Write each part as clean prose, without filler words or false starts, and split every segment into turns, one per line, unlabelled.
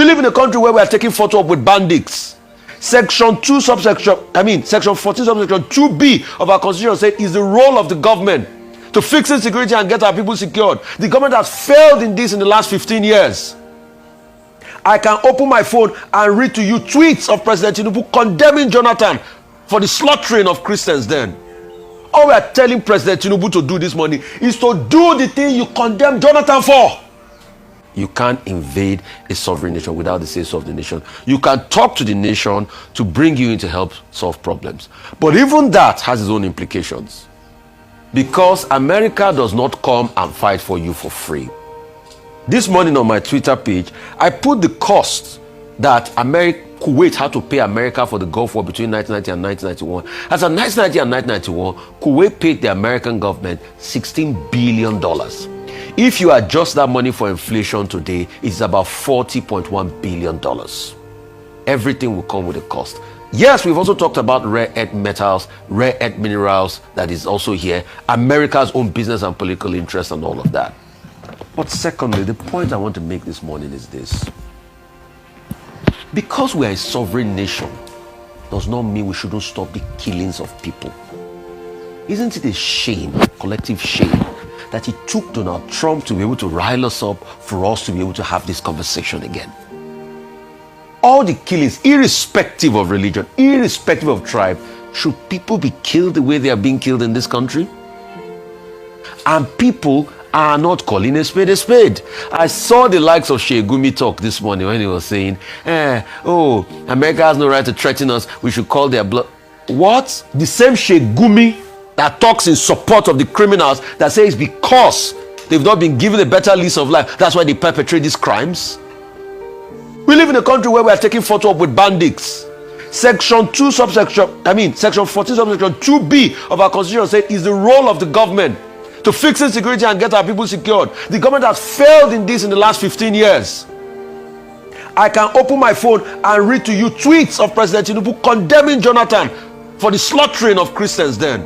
live in a country where we are taking photo up with bandits. Section 14, subsection 2B of our constitution said it's the role of the government to fix insecurity and get our people secured. The government has failed in this in the last 15 years. I can open my phone and read to you tweets of President Tinubu condemning Jonathan for the slaughtering of Christians then. All we are telling President Tinubu to do this morning is to do the thing you condemn Jonathan for. You can't invade a sovereign nation without the say-so of the nation. You can talk to the nation to bring you in to help solve problems. But even that has its own implications. Because America does not come and fight for you for free. This morning on my Twitter page, I put the cost that Kuwait had to pay America for the Gulf War between 1990 and 1991. As of 1990 and 1991, Kuwait paid the American government $16 billion. If you adjust that money for inflation today, it's about $40.1 billion. Everything will come with a cost. Yes, we've also talked about rare earth metals, rare earth minerals that is also here, America's own business and political interest and all of that. But secondly, the point I want to make this morning is this. Because we are a sovereign nation does not mean we shouldn't stop the killings of people. Isn't it a shame, collective shame, that it took Donald Trump to be able to rile us up for us to be able to have this conversation again? All the killings, irrespective of religion, irrespective of tribe, should people be killed the way they are being killed in this country? And people are not calling a spade a spade. I saw the likes of Sheik Gumi talk this morning when he was saying, America has no right to threaten us, we should call their blood. What? The same Sheik Gumi that talks in support of the criminals that says because they've not been given a better lease of life, that's why they perpetrate these crimes? We live in a country where we are taking photo up with bandits. Section 14, subsection 2B of our constitution said it's the role of the government to fix insecurity and get our people secured. The government has failed in this in the last 15 years. I can open my phone and read to you tweets of President Tinubu condemning Jonathan for the slaughtering of Christians then.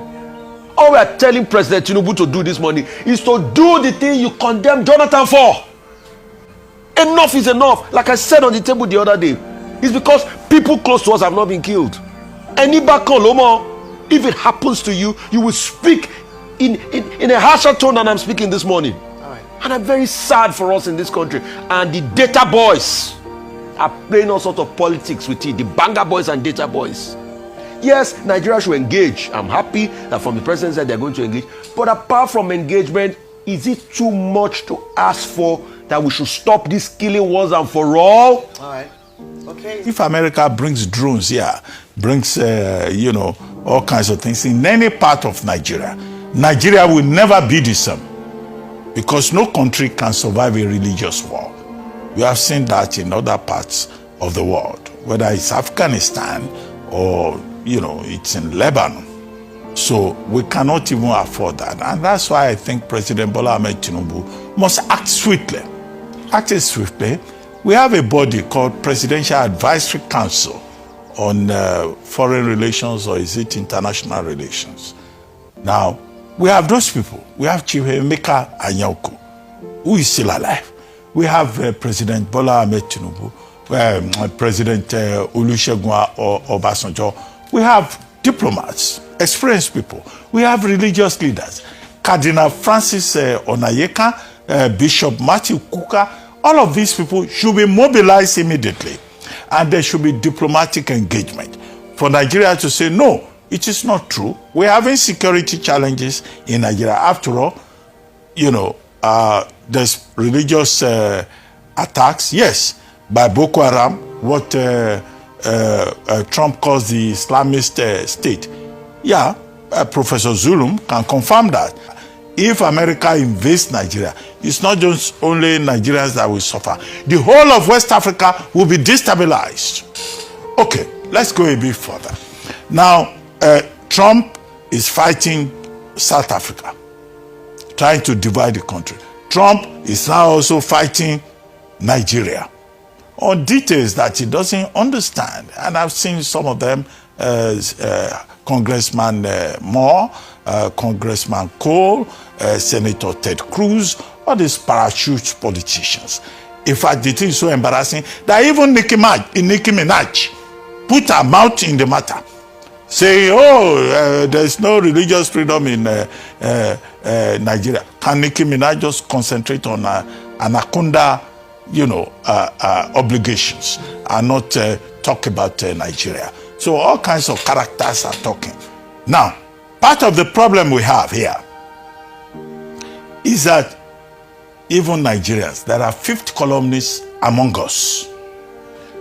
All we are telling President Tinubu to do this morning is to do the thing you condemn Jonathan for. Enough is enough. Like I said on the table the other day, it's because people close to us have not been killed. If it happens to you, you will speak in a harsher tone than I'm speaking this morning. Right. And I'm very sad for us in this country. And the data boys are playing all sorts of politics with it. The banger boys and data boys. Yes, Nigeria should engage. I'm happy that from the president side they're going to engage. But apart from engagement, is it too much to ask for that we should stop this killing once and for all?
All right. Okay.
If America brings drones here, brings, all kinds of things in any part of Nigeria, Nigeria will never be the same. Because no country can survive a religious war. We have seen that in other parts of the world, whether it's Afghanistan or, it's in Lebanon. So we cannot even afford that. And that's why I think President Bola Ahmed Tinubu must act swiftly. Acting swiftly, we have a body called Presidential Advisory Council on foreign relations, or is it international relations? Now, we have those people. We have Chief Emeka Anyauku, who is still alive. We have President Bola Ahmed Tinubu, President Olusegun Obasanjo. We have diplomats, experienced people. We have religious leaders. Cardinal Francis Onayeka, Bishop Matthew Kuka. All of these people should be mobilized immediately. And there should be diplomatic engagement for Nigeria to say, no, it is not true. We're having security challenges in Nigeria. After all, there's religious attacks, yes, by Boko Haram, what Trump calls the Islamist state. Yeah, Professor Zulum can confirm that. If America invades Nigeria, it's not just only Nigerians that will suffer. The whole of West Africa will be destabilized. Okay, let's go a bit further. Now, Trump is fighting South Africa, trying to divide the country. Trump is now also fighting Nigeria on details that he doesn't understand. And I've seen some of them, Congressman Moore, Congressman Cole, Senator Ted Cruz, all these parachute politicians. In fact, the thing is so embarrassing that even Nicki Minaj put her mouth in the matter, saying, there's no religious freedom in Nigeria. Can Nicki Minaj just concentrate on anaconda, obligations and not talk about Nigeria? So all kinds of characters are talking. Now, part of the problem we have here is that even Nigerians, there are fifth columnists among us.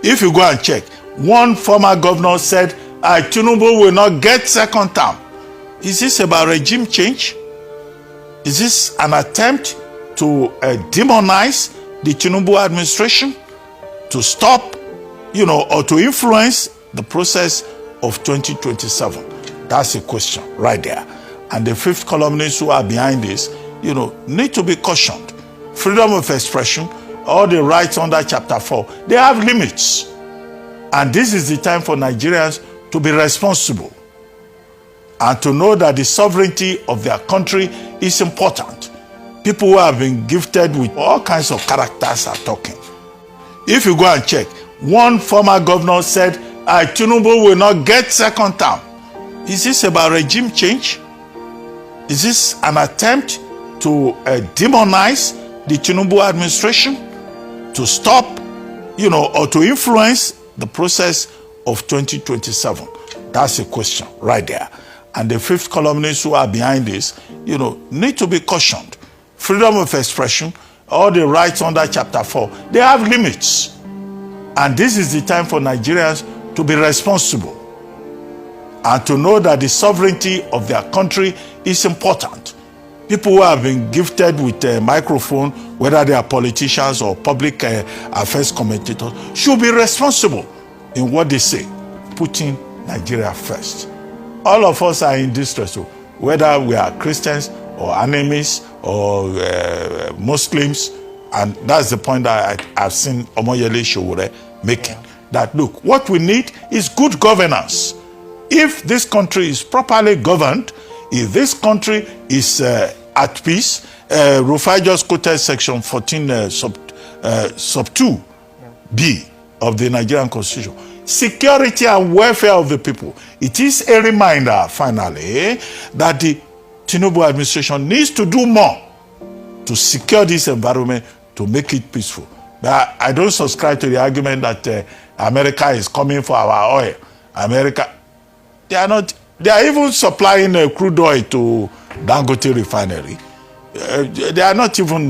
If you go and check, one former governor said, Tinubu will not get second term. Is this about regime change? Is this an attempt to demonize the Tinubu administration? To stop, or to influence the process of 2027? That's a question right there. And the fifth columnists who are behind this, need to be cautioned. Freedom of expression, all the rights under Chapter 4, they have limits. And this is the time for Nigerians to be responsible and to know that the sovereignty of their country is important. People who have been gifted with all kinds of characters are talking. If you go and check, one former governor said, Tinubu will not get second term. Is this about regime change? Is this an attempt to demonize the Tinubu administration? To stop, or to influence the process of 2027? That's a question right there. And the fifth columnists who are behind this, need to be cautioned. Freedom of expression, all the rights under Chapter 4, they have limits. And this is the time for Nigerians to be responsible and to know that the sovereignty of their country is important. People who have been gifted with a microphone, whether they are politicians or public affairs commentators, should be responsible in what they say, putting Nigeria first. All of us are in distress, whether we are Christians or animists or Muslims, and that's the point that I've seen Omoyele Sowore making. That look, what we need is good governance. If this country is properly governed, if this country is at peace, Rufai just quoted section 14 sub 2b of the Nigerian Constitution. Security and welfare of the people. It is a reminder, finally, that the Tinubu administration needs to do more to secure this environment, to make it peaceful. But I don't subscribe to the argument that America is coming for our oil. America, they are not. They are even supplying crude oil to Dangote refinery. They are not even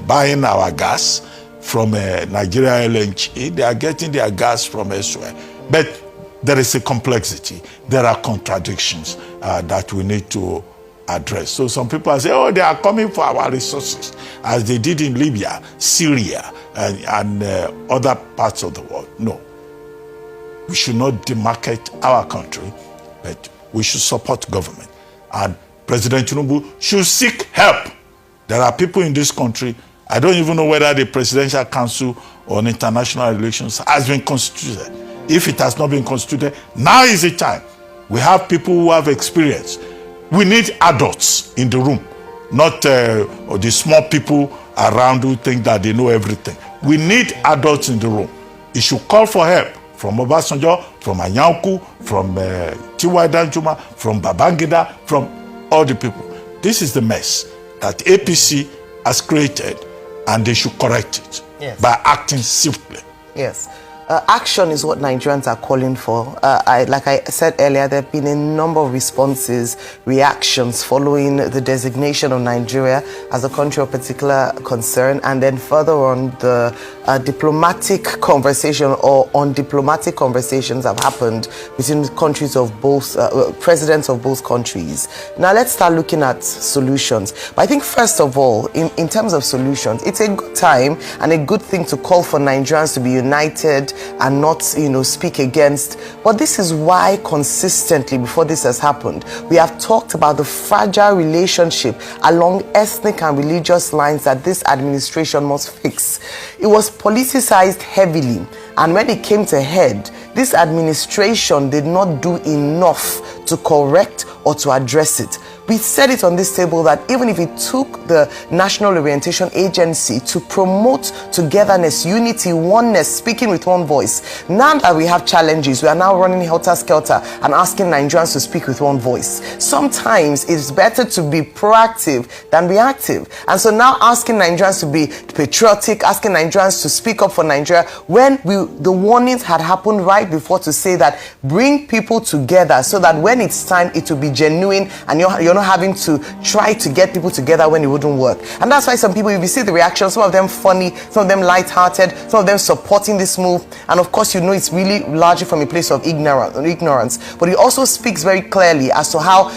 buying our gas from Nigeria LNG. They are getting their gas from elsewhere. But there is a complexity. There are contradictions that we need to address. So some people say, they are coming for our resources, as they did in Libya, Syria, and other parts of the world. No. We should not demarcate our country, but we should support government. And President Tinubu should seek help. There are people in this country, I don't even know whether the Presidential Council on International Relations has been constituted. If it has not been constituted, now is the time. We have people who have experience. We need adults in the room, not the small people around who think that they know everything. We need adults in the room. You should call for help from Obasanjo, from Anyanku, from T.Y. Danjuma, from Babangida, from all the people. This is the mess that APC has created, and they should correct it by acting swiftly.
Yes. Action is what Nigerians are calling for. Like I said earlier, there have been a number of responses, reactions following the designation of Nigeria as a country of particular concern, and then further on, the diplomatic conversation or undiplomatic conversations have happened between countries of both, presidents of both countries. Now let's start looking at solutions. But I think first of all, in terms of solutions, it's a good time and a good thing to call for Nigerians to be united and not, speak against. But this is why consistently before this has happened, we have talked about the fragile relationship along ethnic and religious lines that this administration must fix. It was politicized heavily, and when it came to head, this administration did not do enough to correct or to address it. We said it on this table that even if it took the National Orientation Agency to promote togetherness, unity, oneness, speaking with one voice, now that we have challenges, we are now running helter-skelter and asking Nigerians to speak with one voice. Sometimes it's better to be proactive than reactive. And so now asking Nigerians to be patriotic, asking Nigerians to speak up for Nigeria, when the warnings had happened right before to say that bring people together so that when it's time, it will be genuine and you're not having to try to get people together when it wouldn't work. And that's why some people, if you see the reactions, some of them funny, some of them light-hearted, some of them supporting this move, and of course it's really largely from a place of ignorance, but it also speaks very clearly as to how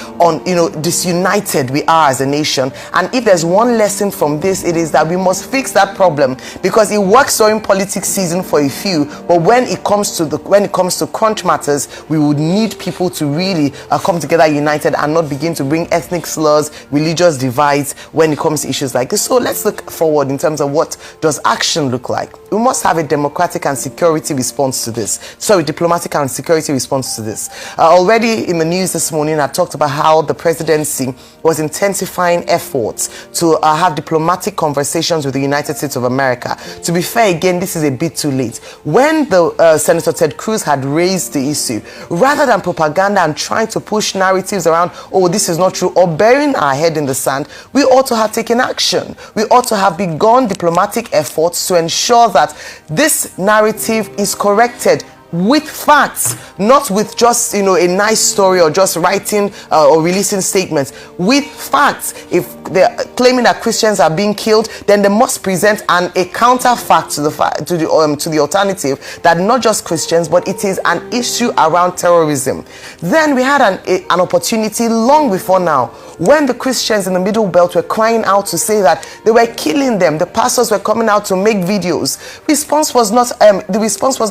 disunited we are as a nation. And if there's one lesson from this, it is that we must fix that problem, because it works during politics season for a few, but when it comes to crunch matters, we would need people to really come together united and not begin to bring ethnic slurs, religious divides when it comes to issues like this. So let's look forward in terms of what does action look like. We must have a democratic and security response to this. Diplomatic and security response to this. Already in the news this morning, I talked about how the presidency was intensifying efforts to have diplomatic conversations with the United States of America. To be fair, again, this is a bit too late. When the Senator Ted Cruz had raised the issue, rather than propaganda and trying to push narratives around, oh, this is not true, or burying our head in the sand, we ought to have taken action. We ought to have begun diplomatic efforts to ensure that this narrative is corrected with facts, not with just a nice story or just writing or releasing statements. With facts. If they're claiming that Christians are being killed, then they must present a counter fact to the alternative, that not just Christians, but it is an issue around terrorism. Then we had an opportunity long before now, when the Christians in the Middle Belt were crying out to say that they were killing them. The pastors were coming out to make videos. The response was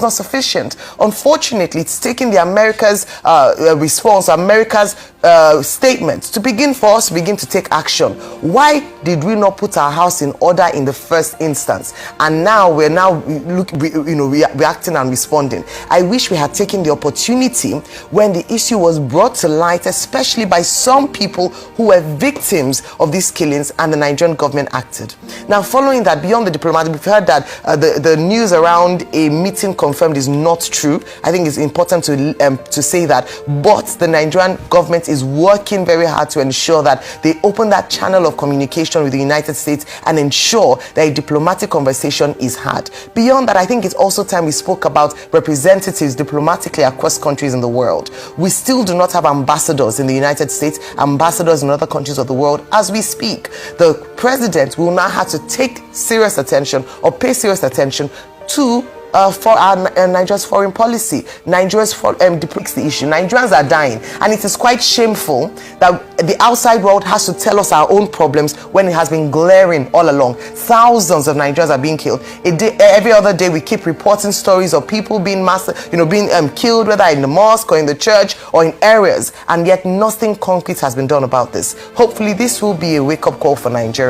not sufficient. Unfortunately, it's taking the America's response, America's statement to begin to take action. Why did we not put our house in order in the first instance? And now we're reacting and responding. I wish we had taken the opportunity when the issue was brought to light, especially by some people who were victims of these killings, and the Nigerian government acted. Now, following that, beyond the diplomatic, we've heard that the news around a meeting confirmed is not true. I think it's important to say that, but the Nigerian government is working very hard to ensure that they open that channel of communication with the United States and ensure that a diplomatic conversation is had. Beyond that, I think it's also time we spoke about representatives diplomatically across countries in the world. We still do not have ambassadors in the United States, ambassadors in other countries of the world as we speak. The president will now have to take serious attention or pay serious attention to for Nigeria's foreign policy. Nigeria's depicts the issue. Nigerians are dying, and it is quite shameful that the outside world has to tell us our own problems when it has been glaring all along. Thousands of Nigerians are being killed. Every other day we keep reporting stories of people being killed, whether in the mosque or in the church or in areas, and yet nothing concrete has been done about this. Hopefully this will be a wake-up call for Nigeria.